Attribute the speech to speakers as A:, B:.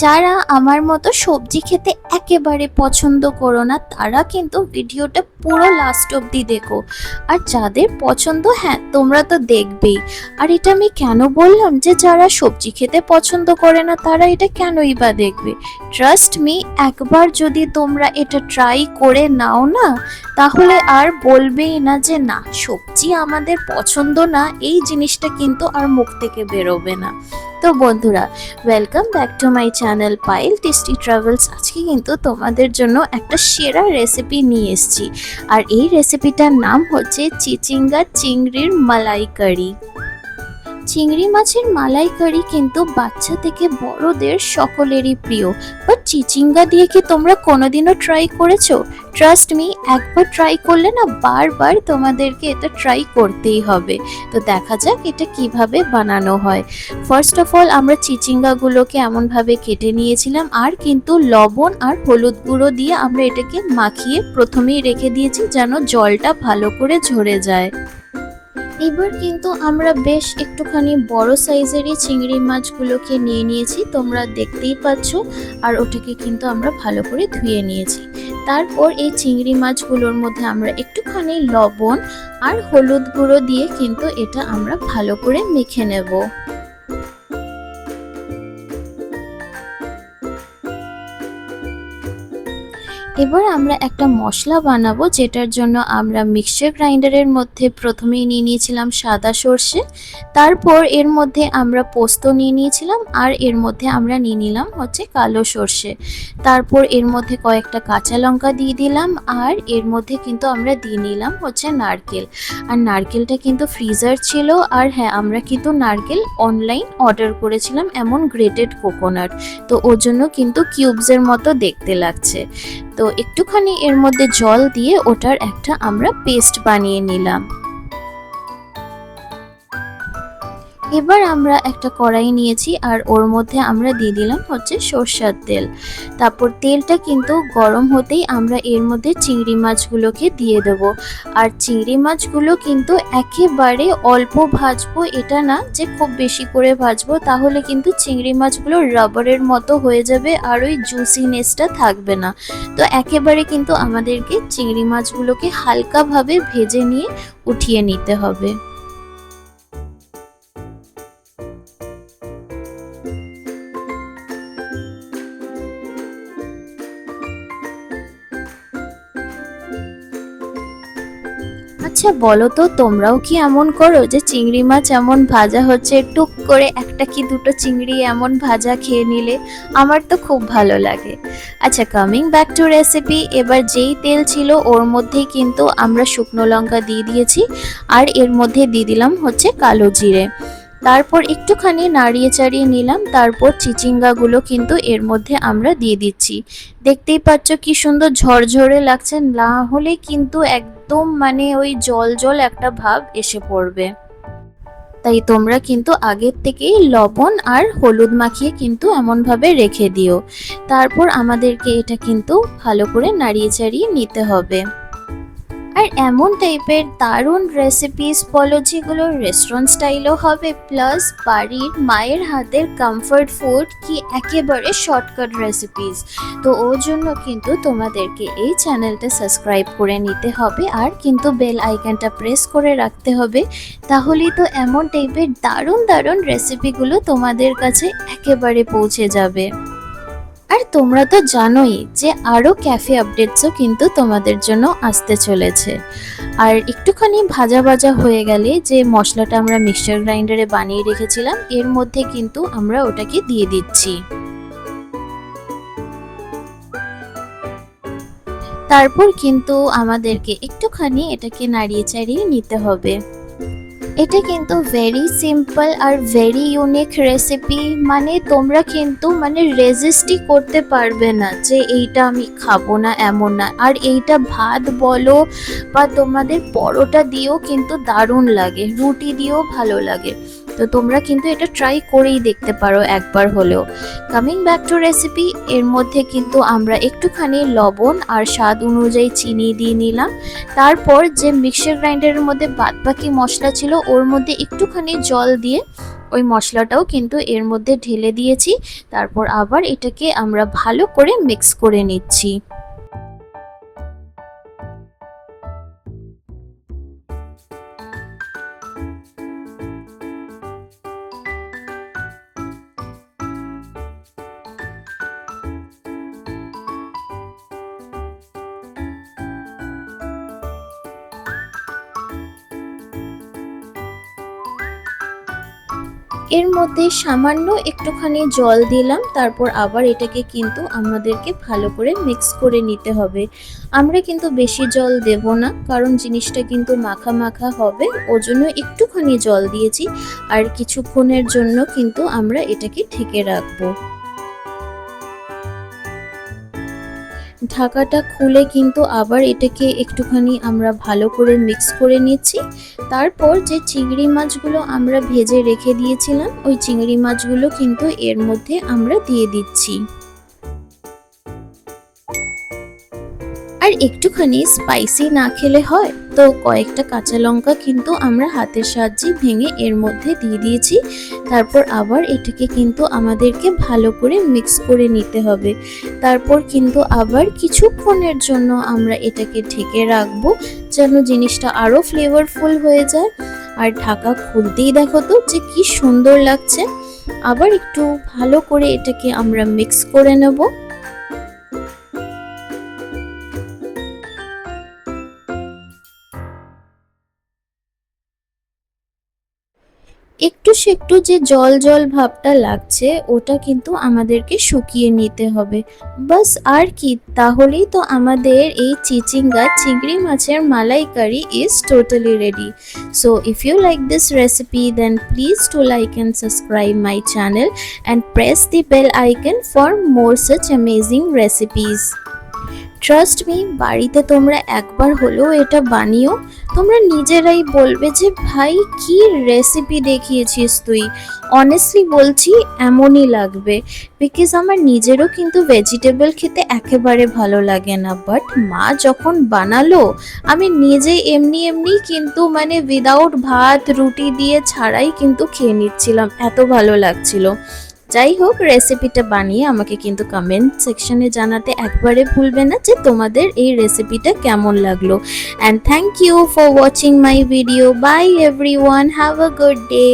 A: যারা আমার মতো সবজি খেতে একেবারে পছন্দ করো না তারা কিন্তু ভিডিওটা পুরো লাস্ট অবধি দেখো। আর যাদের পছন্দ, হ্যাঁ তোমরা তো দেখবেই। আর এটা আমি কেন বললাম যে যারা সবজি খেতে পছন্দ করে না তারা এটা কেনই বা দেখবে? ট্রাস্ট মি, একবার যদি তোমরা এটা ট্রাই করে নাও না, তাহলে আর বলবেই না যে না সবজি আমাদের পছন্দ না, এই জিনিসটা কিন্তু আর মুখ থেকে বেরোবে না। তো বন্ধুরা, welcome back to my channel Payel tasty travels. আজকে কিন্তু তোমাদের জন্য একটা সেরা রেসিপি নিয়ে এসেছি, আর এই রেসিপিটার নাম হচ্ছে চিচিঙ্গা চিংড়ির মালাইকারি। চিংড়ি মাছের মালাইকারি কিন্তু বাচ্চা থেকে বড়দের সকলেরই প্রিয়। বাট চিচিঙ্গা দিয়ে কি তোমরা কোনোদিনও ট্রাই করেছো? ট্রাস্ট মি, একবার ট্রাই করলে না বারবার তোমাদেরকে এটা ট্রাই করতেই হবে। তো দেখা যাক এটা কিভাবে বানানো হয়। ফার্স্ট অফ অল আমরা চিচিঙ্গাগুলোকে এমনভাবে কেটে নিয়েছিলাম, আর কিন্তু লবণ আর হলুদ গুঁড়ো দিয়ে আমরা এটাকে মাখিয়ে প্রথমেই রেখে দিয়েছি যেন জলটা ভালো করে ঝরে যায়। এবার কিন্তু আমরা বেশ একটুখানি বড় সাইজেরই চিংড়ি মাছগুলোকে নিয়ে নিয়েছি, তোমরা দেখতেই পাচ্ছ। আর ওটাকে কিন্তু আমরা ভালো করে ধুয়ে নিয়েছি। তারপর এই চিংড়ি মাছগুলোর মধ্যে আমরা একটুখানি লবণ আর হলুদ গুঁড়ো দিয়ে কিন্তু এটা আমরা ভালো করে মেখে নেব। এবার আমরা একটা মশলা বানাবো, যেটার জন্য আমরা মিক্সচার গ্রাইন্ডারের মধ্যে প্রথমেই নিয়ে নিয়েছিলাম সাদা সর্ষে, তারপর এর মধ্যে আমরা পোস্ত নিয়ে নিয়েছিলাম, আর এর মধ্যে আমরা নিয়ে নিলাম হচ্ছে কালো সর্ষে। তারপর এর মধ্যে কয়েকটা কাঁচা লঙ্কা দিয়ে দিলাম, আর এর মধ্যে কিন্তু আমরা দিয়ে নিলাম হচ্ছে নারকেল। আর নারকেলটা কিন্তু ফ্রিজার ছিল, আর হ্যাঁ আমরা কিন্তু নারকেল অনলাইন অর্ডার করেছিলাম, এমন গ্রেটেড কোকোনাট, তো ওর জন্য কিন্তু কিউবসের মতো দেখতে লাগছে। তো একটুখানি এর মধ্যে জল দিয়ে ওটার একটা আমরা পেস্ট বানিয়ে নিলাম। এবার আমরা একটা কড়াই নিয়েছি, আর ওর মধ্যে আমরা দিয়ে দিলাম হচ্ছে সরষের তেল। তারপর তেলটা কিন্তু গরম হতেই আমরা এর মধ্যে চিংড়ি মাছগুলোকে দিয়ে দেব। আর চিংড়ি মাছগুলো কিন্তু একেবারে অল্প ভাজবো, এটা না যে খুব বেশি করে ভাজবো, তাহলে কিন্তু চিংড়ি মাছগুলো রাবারের মতো হয়ে যাবে আর ওই জুসিনেসটা থাকবে না। তো একেবারে কিন্তু আমাদেরকে চিংড়ি মাছগুলোকে হালকাভাবে ভেজে নিয়ে উঠিয়ে নিতে হবে। আচ্ছা বলো তো, তোমরাও কি এমন করো যে চিংড়ি মাছ এমন ভাজা হচ্ছে, টুক করে একটা কি দুটো চিংড়ি এমন ভাজা খেয়ে নিলে? আমার তো খুব ভালো লাগে। আচ্ছা, কামিং ব্যাক টু রেসিপি, এবার যেই তেল ছিল ওর মধ্যেই কিন্তু আমরা শুকনো লঙ্কা দিয়ে দিয়েছি, আর এর মধ্যে দিয়ে দিলাম হচ্ছে কালো জিরে। তারপর একটুখানি নাড়িয়ে চাড়িয়ে নিলাম, তারপর চিচিঙ্গাগুলো কিন্তু এর মধ্যে আমরা দিয়ে দিচ্ছি। দেখতেই পাচ্ছ কি সুন্দর ঝরঝরে লাগছে, না হলে কিন্তু একদম মানে ওই জল জল একটা ভাব এসে পড়বে। তাই তোমরা কিন্তু আগের থেকেই লবণ আর হলুদ মাখিয়ে কিন্তু এমনভাবে রেখে দিও। তারপর আমাদেরকে এটা কিন্তু ভালো করে নাড়িয়ে চাড়িয়ে নিতে হবে। আর এমন টাইপের দারুণ রেসিপিস বলো যেগুলো রেস্টুরেন্ট স্টাইলও হবে, প্লাস বাড়ির মায়ের হাতের কমফর্ট ফুড, কি একেবারে শর্টকাট রেসিপিস। তো ওর জন্য কিন্তু তোমাদেরকে এই চ্যানেলটা সাবস্ক্রাইব করে নিতে হবে, আর কিন্তু বেল আইকনটা প্রেস করে রাখতে হবে। তাহলেই তো এমন টাইপের দারুণ দারুণ রেসিপিগুলো তোমাদের কাছে একেবারে পৌঁছে যাবে। আর তোমরা তো জানোই যে আরও ক্যাফে আপডেটসও কিন্তু তোমাদের জন্য আসতে চলেছে। আর একটুখানি ভাজা ভাজা হয়ে গেলে যে মশলাটা আমরা মিক্সচার গ্রাইন্ডারে বানিয়ে রেখেছিলাম, এর মধ্যে কিন্তু আমরা ওটাকে দিয়ে দিচ্ছি। তারপর কিন্তু আমাদেরকে একটুখানি এটাকে নাড়িয়ে চাড়িয়ে নিতে হবে। এটা কিন্তু very simple are very unique recipe, মানে তোমরা কিন্তু মানে রেজিস্টই করতে পারবে না যে এইটা আমি খাবো না, এমন না। আর এইটা ভাত বলো বা তোমাদের পরোটা দিয়েও কিন্তু দারুণ লাগে, রুটি দিয়েও ভালো লাগে। তো তোমরা কিন্তু এটা ট্রাই করেই দেখতে পারো একবার হলেও। কামিং ব্যাক টু রেসিপি, এর মধ্যে কিন্তু আমরা একটুখানি লবণ আর স্বাদ অনুযায়ী চিনি দিয়ে নিলাম। তারপর যে মিক্সচার গ্রাইন্ডারের মধ্যে বাদবাকি মশলা ছিল ওর মধ্যে একটুখানি জল দিয়ে ওই মশলাটাও কিন্তু এর মধ্যে ঢেলে দিয়েছি। তারপর আবার এটাকে আমরা ভালো করে মিক্স করে নিচ্ছি। এর মধ্যে সামান্য একটুখানি জল দিলাম, তারপর আবার এটাকে কিন্তু আমাদেরকে ভালো করে মিক্স করে নিতে হবে। আমরা কিন্তু বেশি জল দেব না, কারণ জিনিসটা কিন্তু মাখা মাখা হবে, ওজন্য একটুখানি জল দিয়েছি। আর কিছুক্ষণের জন্য কিন্তু আমরা এটাকে ঢেকে রাখবো। ঢাকাটা খুলে কিন্তু আবার এটাকে একটুখানি আমরা ভালো করে মিক্স করে নিচ্ছি। তারপর যে চিংড়ি মাছগুলো আমরা ভেজে রেখে দিয়েছিলাম, ওই চিংড়ি মাছগুলো কিন্তু এর মধ্যে আমরা দিয়ে দিচ্ছি। আর একটুখানি স্পাইসি না খেলে হয়, তো কয়েকটা কাঁচা লঙ্কা কিন্তু আমরা হাতের সাহায্যে ভেঙে এর মধ্যে দিয়ে দিয়েছি। তারপর আবার এটাকে কিন্তু আমাদেরকে ভালো করে মিক্স করে নিতে হবে। তারপর কিন্তু আবার কিছুক্ষণের জন্য আমরা এটাকে ঢেকে রাখবো, যেন জিনিসটা আরও ফ্লেভারফুল হয়ে যায়। আর ঢাকা খুলতেই দেখো তো যে কি সুন্দর লাগছে। আবার একটু ভালো করে এটাকে আমরা মিক্স করে নেব। একটু যে জল জল ভাবটা লাগছে, ওটা কিন্তু আমাদেরকে শুকিয়ে নিতে হবে। বাস আর কি, তাহলেই তো আমাদের এই চিচিঙ্গা চিংড়ি মাছের malai curry is totally ready. So if you like this recipe, then please do like and subscribe my channel and press the bell icon for more such amazing recipes. Trust me, বাড়িতে তোমরা একবার হলেও এটা বানিও। তোমরা নিজেরাই বলবে যে ভাই কি রেসিপি দেখিয়েছিস তুই। অনেস্টলি বলছি, এমনই লাগবে। বিকজ আমার নিজেরও কিন্তু ভেজিটেবল খেতে একেবারে ভালো লাগে না, বাট মা যখন বানালো, আমি নিজে এমনি এমনি কিন্তু মানে উইদাউট ভাত রুটি দিয়ে ছাড়াই কিন্তু খেয়ে নিচ্ছিলাম, এত ভালো লাগছিল। যাই হোক, রেসিপিটা বানিয়ে আমাকে কিন্তু কমেন্ট সেকশনে জানাতে একবারে ভুলবে না যে তোমাদের এই রেসিপিটা কেমন লাগলো। And thank you for watching my video. Bye everyone, have a good day.